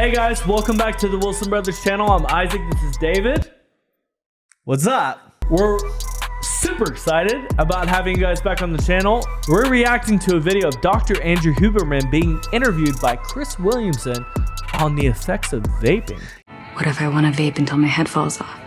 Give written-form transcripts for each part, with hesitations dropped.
Hey guys, welcome back to the Wilson Brothers channel. I'm Isaac, this is David. What's up? We're super excited about having you guys back on the channel. We're reacting to a video of Dr. Andrew Huberman being interviewed by Chris Williamson on the effects of vaping. What if I want to vape until my head falls off?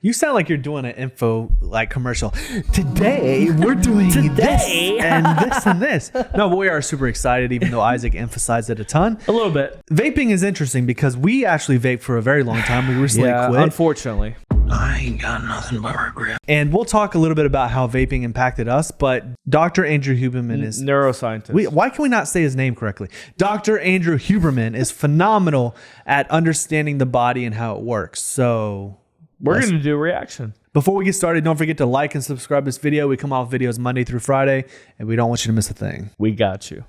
You sound like you're doing an info commercial. Today we're doing this and this. No, but we are super excited, even though Isaac emphasized it a ton. A little bit. Vaping is interesting because we actually vaped for a very long time. We recently quit. Unfortunately. I ain't got nothing but regret. And we'll talk a little bit about how vaping impacted us, but Dr. Andrew Huberman is... neuroscientist. Why can we not say his name correctly? Dr. Andrew Huberman is phenomenal at understanding the body and how it works. So... we're going to do a reaction. Before we get started, don't forget to like and subscribe this video. We come out with videos Monday through Friday, and we don't want you to miss a thing. We got you.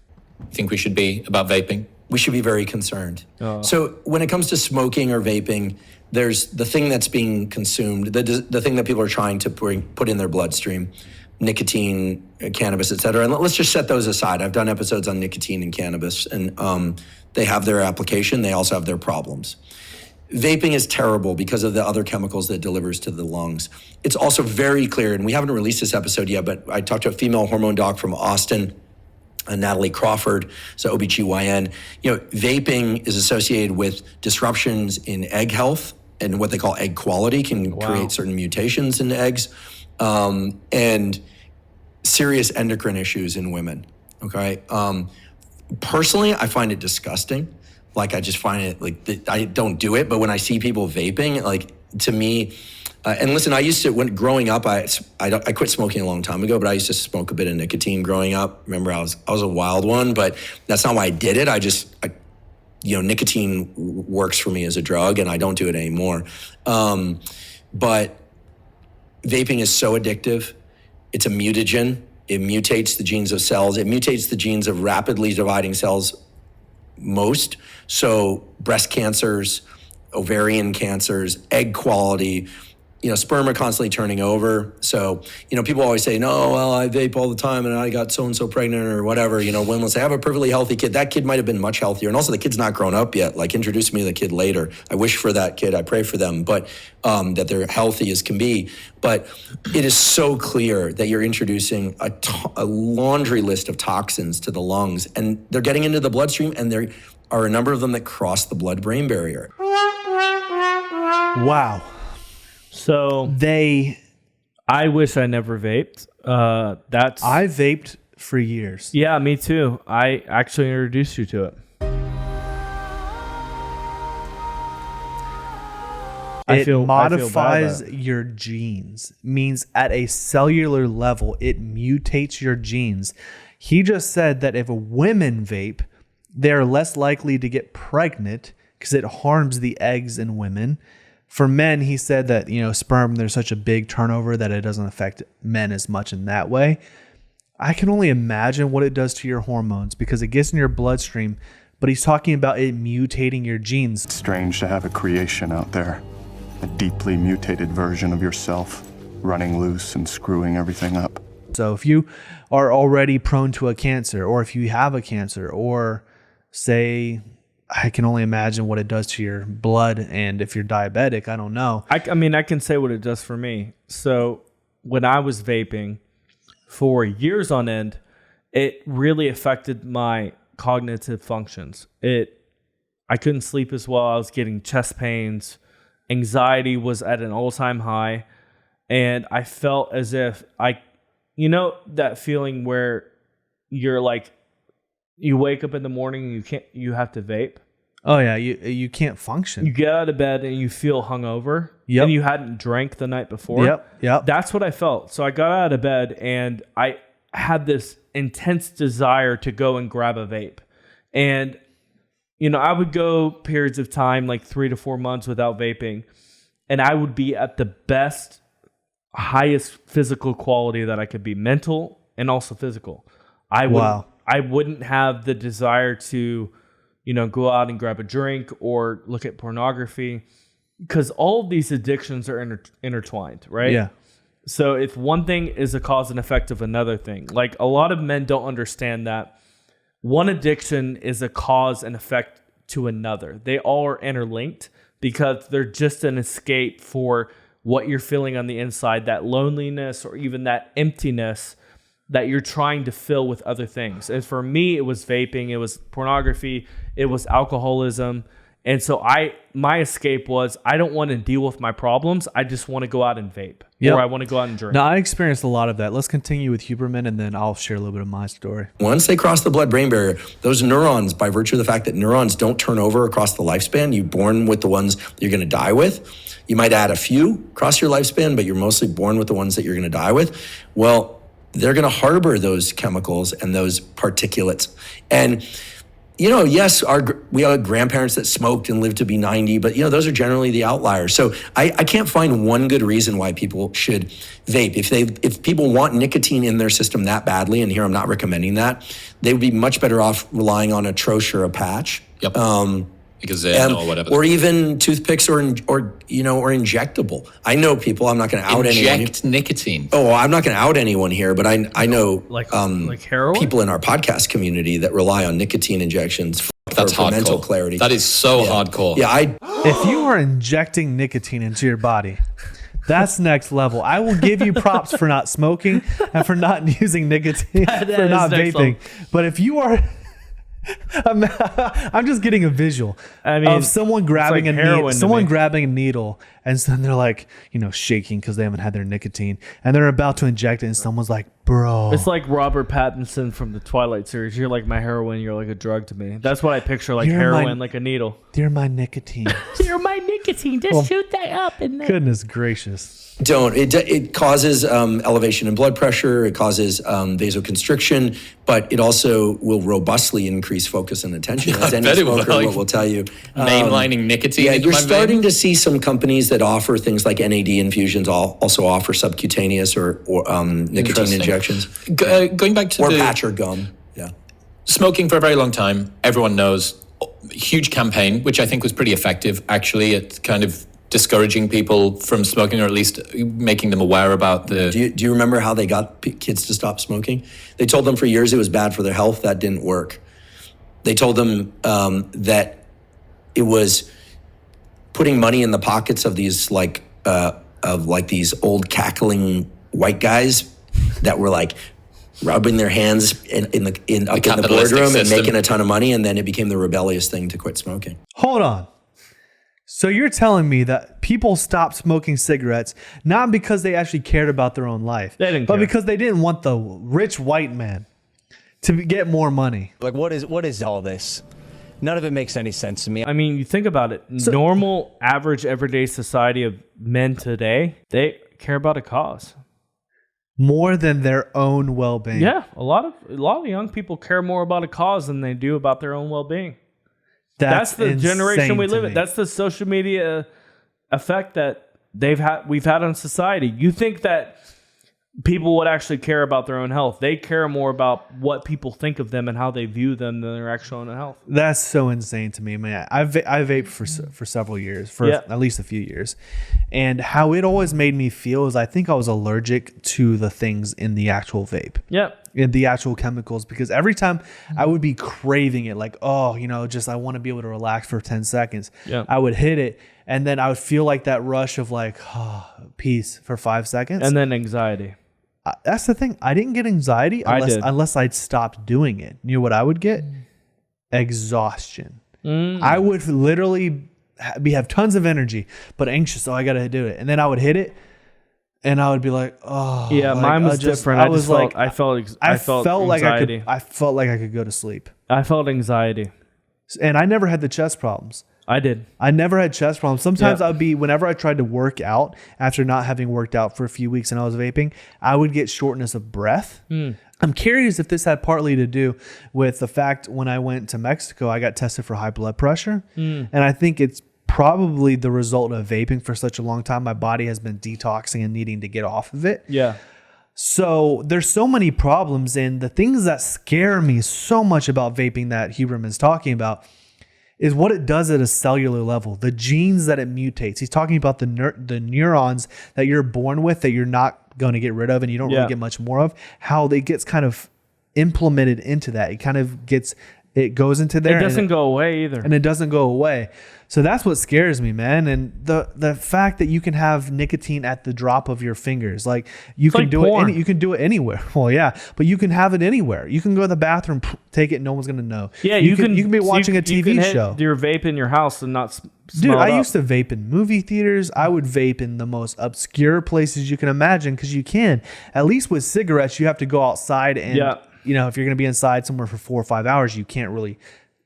Think we should be about vaping? We should be very concerned. So when it comes to smoking or vaping, there's the thing that's being consumed, the thing that people are trying to put in their bloodstream, nicotine, cannabis, et cetera. And let's just set those aside. I've done episodes on nicotine and cannabis, and they have their application. They also have their problems. Vaping is terrible because of the other chemicals that it delivers to the lungs. It's also very clear, and we haven't released this episode yet, but I talked to a female hormone doc from Austin, Natalie Crawford, so OBGYN. You know, vaping is associated with disruptions in egg health and what they call egg quality, can create certain mutations in eggs, and serious endocrine issues in women, okay? Personally, I find it disgusting. Like, I just find it, like, I don't do it, but when I see people vaping, like, to me, and listen, I used to, when growing up, I quit smoking a long time ago, but I used to smoke a bit of nicotine growing up. Remember, I was a wild one, but that's not why I did it. You know, nicotine works for me as a drug, and I don't do it anymore. But vaping is so addictive. It's a mutagen. It mutates the genes of cells. It mutates the genes of rapidly dividing cells most. So breast cancers, ovarian cancers, egg quality, you know, sperm are constantly turning over. So, you know, people always say, no, well, I vape all the time and I got so-and-so pregnant or whatever. You know, women will say, I have a perfectly healthy kid. That kid might have been much healthier. And also the kid's not grown up yet. Like, introduce me to the kid later. I wish for that kid. I pray for them, but that they're healthy as can be. But it is so clear that you're introducing a laundry list of toxins to the lungs, and they're getting into the bloodstream, and there are a number of them that cross the blood-brain barrier. Wow. So I wish I never vaped. I vaped for years. Yeah, me too. I actually introduced you to it. It modifies your genes, means at a cellular level, it mutates your genes. He just said that if women vape, they're less likely to get pregnant because it harms the eggs in women. For men, he said that, you know, sperm, there's such a big turnover that it doesn't affect men as much in that way. I can only imagine what it does to your hormones because it gets in your bloodstream, but he's talking about it mutating your genes. It's strange to have a creation out there, a deeply mutated version of yourself, running loose and screwing everything up. So if you are already prone to a cancer, or if you have a cancer, or say, I can only imagine what it does to your blood, and if you're diabetic, I don't know. I mean, I can say what it does for me. So when I was vaping for years on end, it really affected my cognitive functions. I couldn't sleep as well. I was getting chest pains. Anxiety was at an all-time high. And I felt as if you know that feeling where you're like, you wake up in the morning and you have to vape. Oh yeah, you can't function. You get out of bed and you feel hungover. Yep. And you hadn't drank the night before. Yep. That's what I felt. So I got out of bed and I had this intense desire to go and grab a vape. And you know, I would go periods of time like 3 to 4 months without vaping, and I would be at the best, highest physical quality that I could be, mental and also physical. I wouldn't have the desire to, you know, go out and grab a drink or look at pornography, because all of these addictions are intertwined, right? Yeah. So if one thing is a cause and effect of another thing, like a lot of men don't understand that one addiction is a cause and effect to another. They all are interlinked because they're just an escape for what you're feeling on the inside, that loneliness or even that emptiness that you're trying to fill with other things. And for me, it was vaping, it was pornography, it was alcoholism. And so my escape was, I don't want to deal with my problems. I just want to go out and vape. Yep. Or I want to go out and drink. Now, I experienced a lot of that. Let's continue with Huberman, and then I'll share a little bit of my story. Once they cross the blood-brain barrier, those neurons, by virtue of the fact that neurons don't turn over across the lifespan, you're born with the ones you're going to die with. You might add a few across your lifespan, but you're mostly born with the ones that you're going to die with. Well, they're going to harbor those chemicals and those particulates. And yes, we have grandparents that smoked and lived to be 90, but those are generally the outliers. So I can't find one good reason why people should vape. If people want nicotine in their system that badly, and here I'm not recommending that, they would be much better off relying on a troche or a patch. Yep. Because or whatever. Or even toothpicks or injectable. I know people. I'm not going to out anyone. Inject nicotine. Oh, I'm not going to out anyone here, but I know like heroin? People in our podcast community that rely on nicotine injections for mental clarity. That is so hardcore. Yeah, if you are injecting nicotine into your body, that's next level. I will give you props for not smoking and for not using nicotine, for not vaping. But if you are... I'm just getting a visual of someone grabbing grabbing a needle, and then they're like, shaking because they haven't had their nicotine, and they're about to inject it, and someone's like, bro. It's like Robert Pattinson from the Twilight series. You're like my heroin. You're like a drug to me. That's what I picture, like heroin, like a needle. You're my nicotine. You're my nicotine. Just shoot that up. Goodness gracious. Don't. It causes elevation in blood pressure. It causes vasoconstriction, but it also will robustly increase focus and attention. As any smoker will tell you. Mainlining nicotine. Yeah, you're starting to see some companies that offer things like NAD infusions also offer subcutaneous or nicotine injections. Going back to patch or gum. Yeah. Smoking for a very long time. Everyone knows. Huge campaign, which I think was pretty effective. Actually, it's kind of discouraging people from smoking, or at least making them aware about the... Do you remember how they got kids to stop smoking? They told them for years it was bad for their health. That didn't work. They told them that it was putting money in the pockets of these these old cackling white guys that were like rubbing their hands in the boardroom and making a ton of money, and then it became the rebellious thing to quit smoking. Hold on. So you're telling me that people stopped smoking cigarettes not because they actually cared about their own life, but because they didn't want the rich white man to get more money? Like, what is all this? None of it makes any sense to me. I mean, you think about it. Normal, average, everyday society of men today, they care about a cause more than their own well-being. Yeah, a lot of young people care more about a cause than they do about their own well-being. That's the generation we live in. That's the social media effect that we've had on society. You think that people would actually care about their own health. They care more about what people think of them and how they view them than their actual own health. That's so insane to me, man. I vaped for several years, at least a few years. And how it always made me feel is I think I was allergic to the things in the actual vape. Yeah. In the actual chemicals, because every time I would be craving it, like, just I want to be able to relax for 10 seconds. Yeah. I would hit it, and then I would feel like that rush of like, peace for 5 seconds. And then anxiety. That's the thing. I didn't get anxiety unless I'd stopped doing it. You know what I would get? Exhaustion. I would literally have tons of energy, but anxious, so I got to do it. And then I would hit it, and I would be like, oh. Yeah, mine was different. I felt anxiety. I felt like I could go to sleep. I felt anxiety. And I never had the chest problems. I did. I never had chest problems. Sometimes whenever I tried to work out, after not having worked out for a few weeks and I was vaping, I would get shortness of breath. I'm curious if this had partly to do with the fact when I went to Mexico, I got tested for high blood pressure. And I think it's probably the result of vaping for such a long time. My body has been detoxing and needing to get off of it. Yeah. So there's so many problems, and the things that scare me so much about vaping that Huberman's talking about is what it does at a cellular level, the genes that it mutates. He's talking about the neurons that you're born with that you're not going to get rid of and you don't really get much more of, how it gets kind of implemented into that. It kind of gets it goes into there. It doesn't go away either. And it doesn't go away. So that's what scares me, man. And the fact that you can have nicotine at the drop of your fingers, like you can do it. You can do it anywhere. Well, yeah, but you can have it anywhere. You can go to the bathroom, take it, no one's gonna know. Yeah, you can be watching a TV show. Your vape in your house and not. Dude, I used to vape in movie theaters. I would vape in the most obscure places you can imagine because you can. At least with cigarettes, you have to go outside and you know, if you're gonna be inside somewhere for 4 or 5 hours, you can't really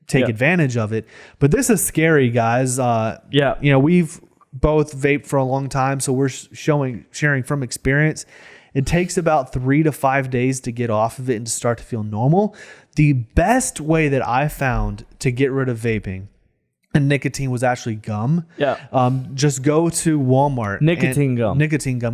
take advantage of it. But this is scary, guys. You know, we've both vaped for a long time, so we're sharing from experience. It takes about 3 to 5 days to get off of it and to start to feel normal. The best way that I found to get rid of vaping and nicotine was actually gum. Just go to Walmart. Nicotine gum.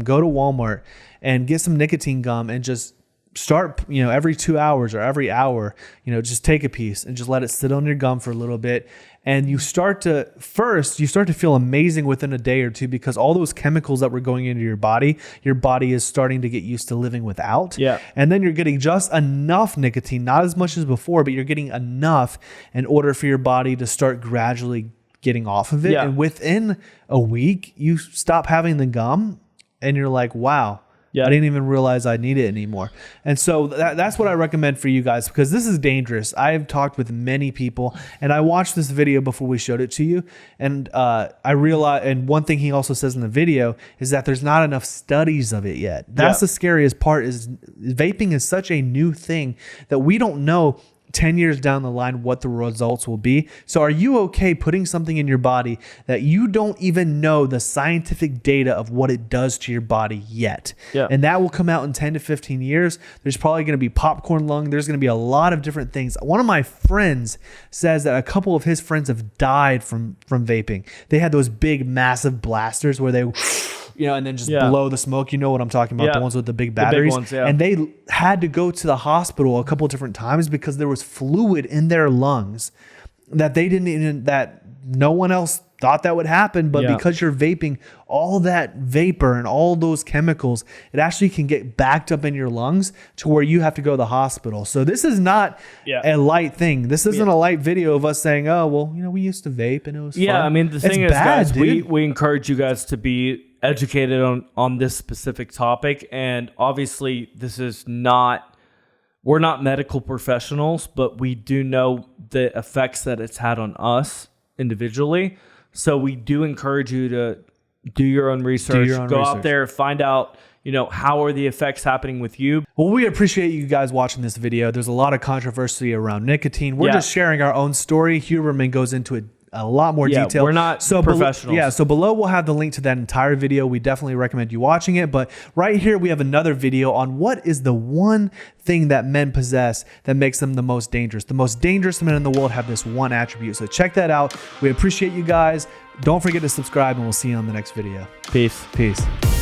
Go to Walmart and get some nicotine gum and just start, you know, every 2 hours or every hour, you know, just take a piece and just let it sit on your gum for a little bit. And you start to feel amazing within a day or two because all those chemicals that were going into your body is starting to get used to living without. And then you're getting just enough nicotine, not as much as before, but you're getting enough in order for your body to start gradually getting off of it. And within a week, you stop having the gum and you're like, wow. I didn't even realize I need it anymore. And so that's what I recommend for you guys because this is dangerous. I've talked with many people and I watched this video before we showed it to you. And I realized, and one thing he also says in the video is that there's not enough studies of it yet. That's the scariest part is vaping is such a new thing that we don't know 10 years down the line what the results will be. So are you okay putting something in your body that you don't even know the scientific data of what it does to your body yet? And that will come out in 10 to 15 years. There's probably going to be popcorn lung. There's going to be a lot of different things. One of my friends says that a couple of his friends have died from vaping. They had those big, massive blasters where they, you know, and then just blow the smoke. You know what I'm talking about, the ones with the big batteries. The big ones, and they had to go to the hospital a couple of different times because there was fluid in their lungs that they didn't even, that no one else thought that would happen. But because you're vaping all that vapor and all those chemicals, it actually can get backed up in your lungs to where you have to go to the hospital. So this is not a light thing. This isn't a light video of us saying, oh, well, you know, we used to vape and it was fun. I mean, the thing is, guys, we encourage you guys to be educated on this specific topic. And obviously this is not, we're not medical professionals, but we do know the effects that it's had on us individually. So we do encourage you to do your own research, go out there, find out, you know, how are the effects happening with you. Well, we appreciate you guys watching this video. There's a lot of controversy around nicotine. We're just sharing our own story. Huberman goes into it a lot more detail. We're not professionals. So below we'll have the link to that entire video. We definitely recommend you watching it. But right here we have another video on what is the one thing that men possess that makes them the most dangerous. The most dangerous men in the world have this one attribute. So check that out. We appreciate you guys. Don't forget to subscribe and we'll see you on the next video. Peace.